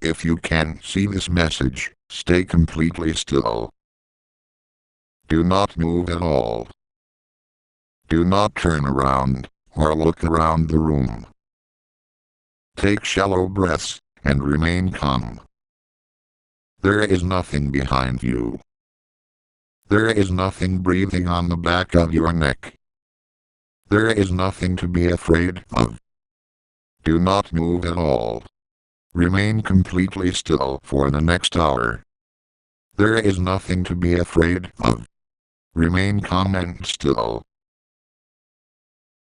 If you can see this message, stay completely still. Do not move at all. Do not turn around, or look around the room. Take shallow breaths, and remain calm. There is nothing behind you. There is nothing breathing on the back of your neck. There is nothing to be afraid of. Do not move at all. Remain completely still for the next hour. There is nothing to be afraid of. Remain calm and still.